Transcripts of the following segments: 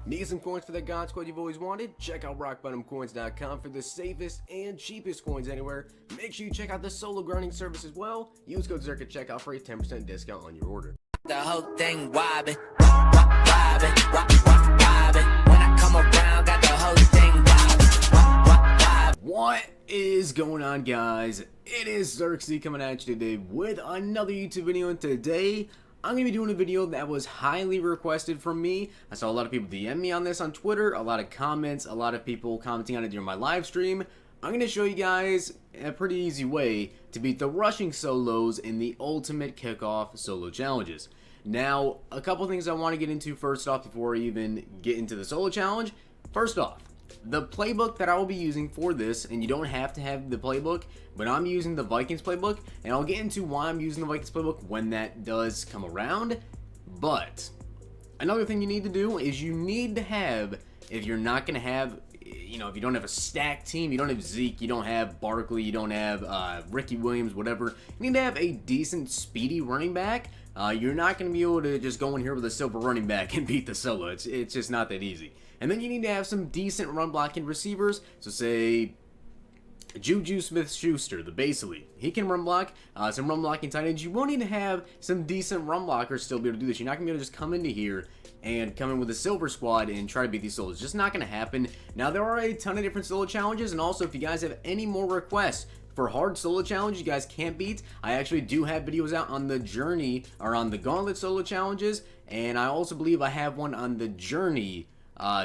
Need some coins for that God Squad you've always wanted? Check out rockbottomcoins.com for the safest and cheapest coins anywhere. Make sure you check out the solo grinding service as well. Use code Zirksee at checkout for a 10% discount on your order. The whole thing wobbin', wobbin', wobbin'. When I come around, got the whole thing wobbin'. What is going on, guys? It is Zirksee coming at you today with another YouTube video, and today I'm going to be doing a video that was highly requested from me. I saw a lot of people DM me on this on Twitter, a lot of comments, a lot of people commenting on it during my live stream. I'm going to show you guys a pretty easy way to beat the rushing solos in the ultimate kickoff solo challenges. Now, a couple things I want to get into first off before I even get into the solo challenge. First off, the playbook that I will be using for this, and you don't have to have the playbook, but I'm using the Vikings playbook, and I'll get into why I'm using the Vikings playbook when that does come around. But another thing you need to do is you need to have, if you're not going to have, if you don't have a stacked team, you don't have Zeke, you don't have Barkley, you don't have Ricky Williams, whatever, you need to have a decent speedy running back. You're not going to be able to just go in here with a silver running back and beat the solo. It's just not that easy. And then you need to have some decent run blocking receivers. So say Juju Smith-Schuster, the base elite. He can run block, some run blocking tight ends. You will need to have some decent run blockers still be able to do this. You're not going to be able to just come into here and come in with a silver squad and try to beat these solos. It's just not going to happen. Now, there are a ton of different solo challenges, and also if you guys have any more requests for hard solo challenges you guys can't beat, I actually do have videos out on the journey, or on the gauntlet solo challenges, and I also believe I have one on the journey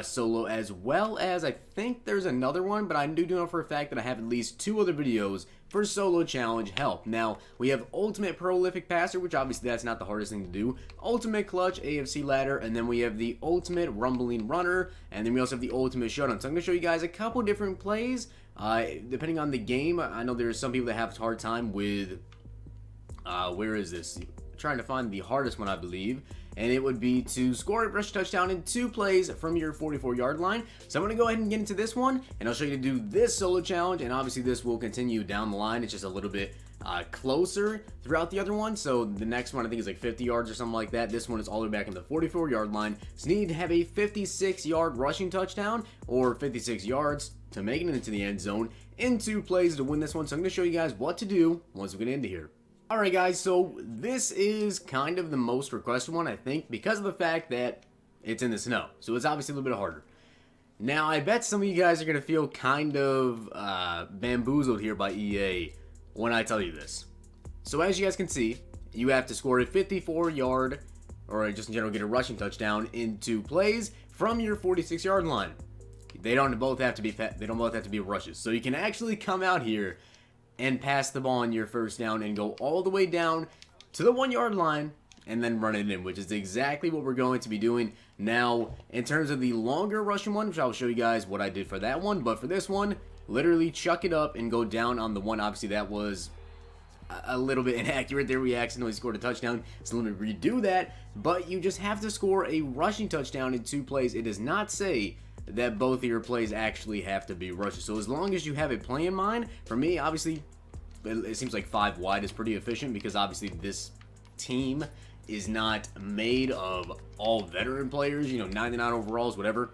solo, as well as I think there's another one, but I do know for a fact that I have at least 2 other videos for solo challenge help. Now, we have ultimate prolific passer, which obviously that's not the hardest thing to do, ultimate clutch AFC ladder, and then we have the ultimate rumbling runner, and then we also have the ultimate showdown. So I'm going to show you guys a couple different plays depending on the game. I know there's some people that have a hard time with where is this? I'm trying to find the hardest one, I believe, and it would be to score a rush touchdown in 2 plays from your 44-yard line. So I'm going to go ahead and get into this one, and I'll show you to do this solo challenge, and obviously this will continue down the line. It's just a little bit closer throughout the other one. So the next one I think is like 50 yards or something like that. This one is all the way back in the 44-yard line. So you need to have a 56-yard rushing touchdown or 56 yards to make it into the end zone in 2 plays to win this one. So I'm going to show you guys what to do once we get into here. Alright guys, so this is kind of the most requested one, I think, because of the fact that it's in the snow. So it's obviously a little bit harder. Now, I bet some of you guys are going to feel kind of bamboozled here by EA when I tell you this. So as you guys can see, you have to score a 54-yard, or just in general get a rushing touchdown in 2 plays from your 46-yard line. They don't both have to be rushes. So you can actually come out here and pass the ball on your first down and go all the way down to the 1-yard line and then run it in, which is exactly what we're going to be doing. Now, in terms of the longer rushing one, which I'll show you guys what I did for that one, but for this one, literally chuck it up and go down on the one. Obviously, that was a little bit inaccurate there. We accidentally scored a touchdown, so let me redo that. But you just have to score a rushing touchdown in 2 plays. It does not say that both of your plays actually have to be rushes. So as long as you have a play in mind, for me, obviously, it seems like 5 wide is pretty efficient because obviously this team is not made of all veteran players, 99 overalls, whatever.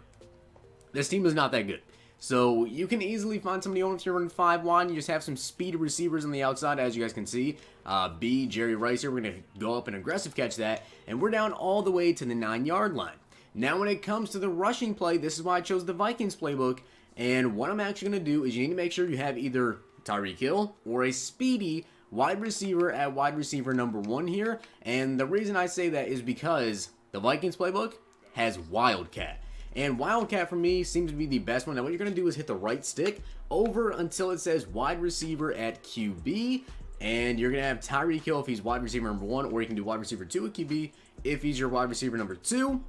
This team is not that good. So you can easily find somebody on if you're running 5 wide. You just have some speed receivers on the outside, as you guys can see. Jerry Rice here. We're going to go up and aggressive catch that. And we're down all the way to the 9-yard line. Now when it comes to the rushing play, this is why I chose the Vikings playbook. And what I'm actually going to do is you need to make sure you have either Tyreek Hill or a speedy wide receiver at wide receiver number 1 here. And the reason I say that is because the Vikings playbook has Wildcat. And Wildcat for me seems to be the best one. Now what you're going to do is hit the right stick over until it says wide receiver at QB. And you're going to have Tyreek Hill if he's wide receiver number 1, or you can do wide receiver 2 at QB if he's your wide receiver number 2.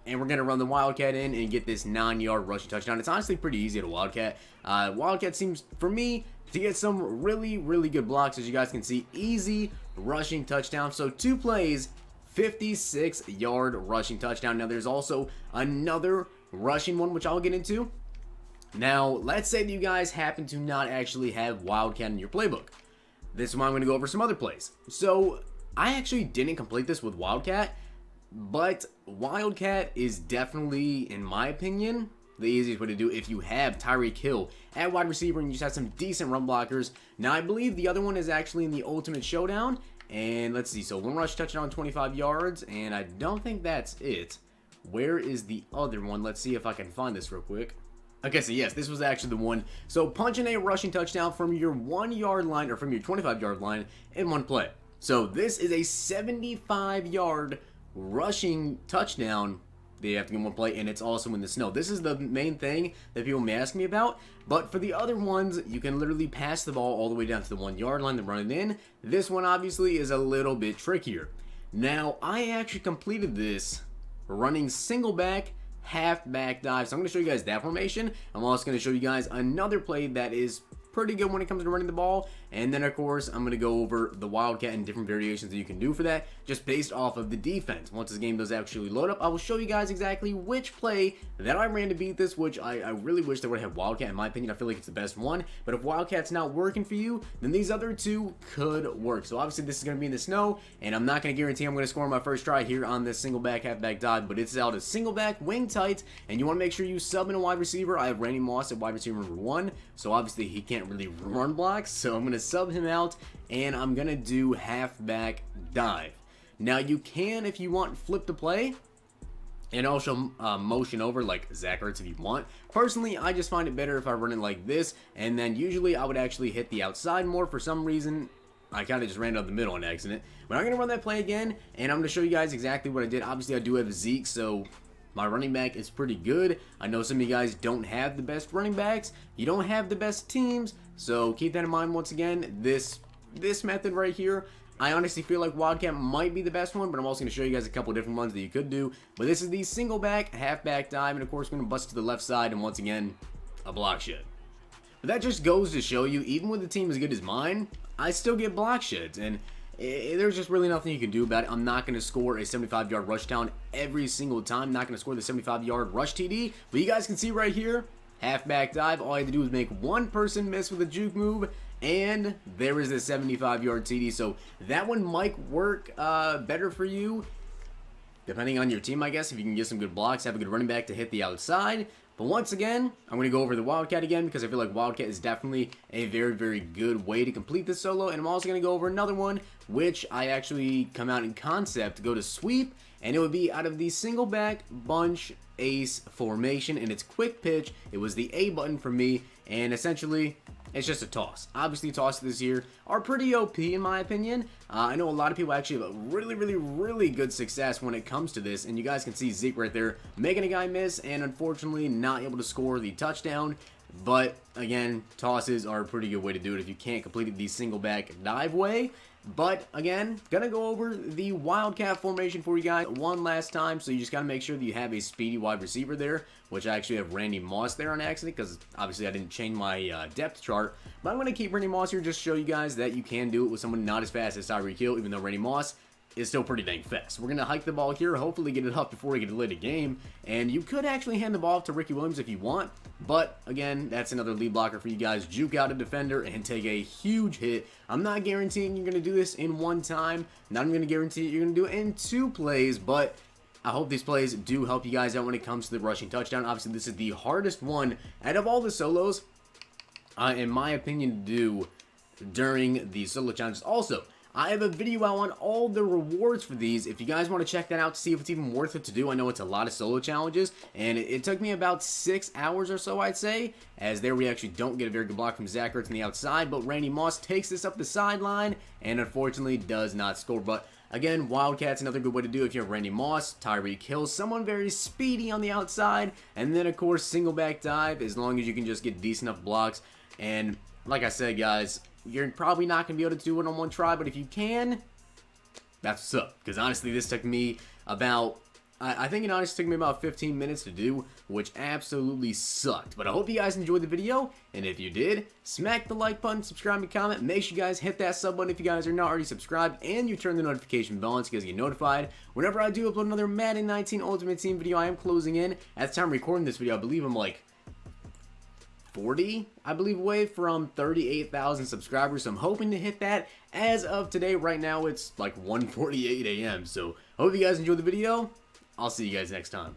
And we're going to run the Wildcat in and get this 9-yard rushing touchdown. It's honestly pretty easy at a Wildcat. Wildcat seems, for me, to get some really, really good blocks. As you guys can see, easy rushing touchdown. So 2 plays, 56-yard rushing touchdown. Now, there's also another rushing one, which I'll get into. Now, let's say that you guys happen to not actually have Wildcat in your playbook. This is why I'm going to go over some other plays. So, I actually didn't complete this with Wildcat, But Wildcat is definitely, in my opinion, the easiest way to do if you have Tyreek Hill at wide receiver and you just have some decent run blockers. Now, I believe the other one is actually in the Ultimate Showdown. And let's see, so 1 rush touchdown, 25 yards, and I don't think that's it. Where is the other one? Let's see if I can find this real quick. Okay, so yes, this was actually the one. So punching a rushing touchdown from your 1 yard line or from your 25 yard line in one play. So this is a 75 yard rushing touchdown. They have to get one play, and it's also in the snow. This is the main thing that people may ask me about. But for the other ones, you can literally pass the ball all the way down to the 1 yard line and run it in. This one obviously is a little bit trickier. Now, I actually completed this running single back, half back dive. So I'm going to show you guys that formation. I'm also going to show you guys another play that is pretty good when it comes to running the ball. And then, of course, I'm going to go over the Wildcat and different variations that you can do for that, just based off of the defense. Once this game does actually load up, I will show you guys exactly which play that I ran to beat this, which I really wish they would have Wildcat. In my opinion, I feel like it's the best one. But if Wildcat's not working for you, then these other two could work. So obviously, this is going to be in the snow, and I'm not going to guarantee I'm going to score my first try here on this single back, half back dive, but it's out of single back, wing tight, and you want to make sure you sub in a wide receiver. I have Randy Moss at wide receiver number 1, so obviously he can't really run blocks, so I'm going to sub him out, and I'm going to do halfback dive. Now, you can, if you want, flip the play and also motion over like Zach Ertz if you want. Personally, I just find it better if I run it like this, and then usually I would actually hit the outside more. For some reason, I kind of just ran out the middle on accident. But I'm going to run that play again, and I'm going to show you guys exactly what I did. Obviously, I do have Zeke, so my running back is pretty good. I know some of you guys don't have the best running backs. You don't have the best teams, so keep that in mind. Once again, this method right here, I honestly feel like Wildcat might be the best one, but I'm also going to show you guys a couple different ones that you could do. But this is the single back, half back dive, and of course we're going to bust to the left side, and once again, a block shed. But that just goes to show you, even with a team as good as mine, I still get block sheds, and there's just really nothing you can do about it. I'm not going to score a 75-yard rush down every single time. I'm not going to score the 75-yard rush TD. But you guys can see right here, halfback dive. All I had to do was make one person miss with a juke move, and there is the 75-yard TD. So that one might work better for you, depending on your team, I guess. If you can get some good blocks, have a good running back to hit the outside. But once again, I'm going to go over the Wildcat again because I feel like Wildcat is definitely a very, very good way to complete this solo. And I'm also going to go over another one, which I actually come out in concept to go to sweep. And it would be out of the single back bunch ace formation. And it's quick pitch. It was the A button for me. And essentially, it's just a toss. Obviously, tosses this year are pretty OP in my opinion. I know a lot of people actually have really good success when it comes to this. And you guys can see Zeke right there making a guy miss and unfortunately not able to score the touchdown. But again, tosses are a pretty good way to do it if you can't complete it the single back dive way. But again, gonna go over the Wildcat formation for you guys one last time. So you just gotta make sure that you have a speedy wide receiver there, which I actually have Randy Moss there on accident because obviously I didn't change my depth chart. But I'm gonna keep Randy Moss here just to show you guys that you can do it with someone not as fast as Tyreek Hill, even though Randy Moss is still pretty dang fast. We're going to hike the ball here, hopefully get it up before we get a late game. And you could actually hand the ball off to Ricky Williams if you want. But, again, that's another lead blocker for you guys. Juke out a defender and take a huge hit. I'm not guaranteeing you're going to do this in one time. Not even going to guarantee you're going to do it in 2 plays. But I hope these plays do help you guys out when it comes to the rushing touchdown. Obviously, this is the hardest one out of all the solos, in my opinion, to do during the solo challenges. Also, I have a video out on all the rewards for these. If you guys want to check that out to see if it's even worth it to do. I know it's a lot of solo challenges, and it took me about 6 hours or so, I'd say, as there we actually don't get a very good block from Zach Ertz on the outside, but Randy Moss takes this up the sideline and unfortunately does not score. But again, Wildcat's another good way to do it if you have Randy Moss, Tyreek Hill, someone very speedy on the outside, and then of course single back dive as long as you can just get decent enough blocks. And like I said, guys, you're probably not going to be able to do it on one try, but if you can, that's what's up. Because honestly, this took me about, I think it honestly took me about 15 minutes to do, which absolutely sucked. But I hope you guys enjoyed the video, and if you did, smack the like button, subscribe, and comment. Make sure you guys hit that sub button if you guys are not already subscribed, and you turn the notification bell on so you guys get notified whenever I do upload another Madden 19 Ultimate Team video. I am closing in. At the time of recording this video, I believe I'm like 140, I believe, away from 38,000 subscribers. So I'm hoping to hit that as of today. Right now, it's like 1:48 a.m. So I hope you guys enjoyed the video. I'll see you guys next time.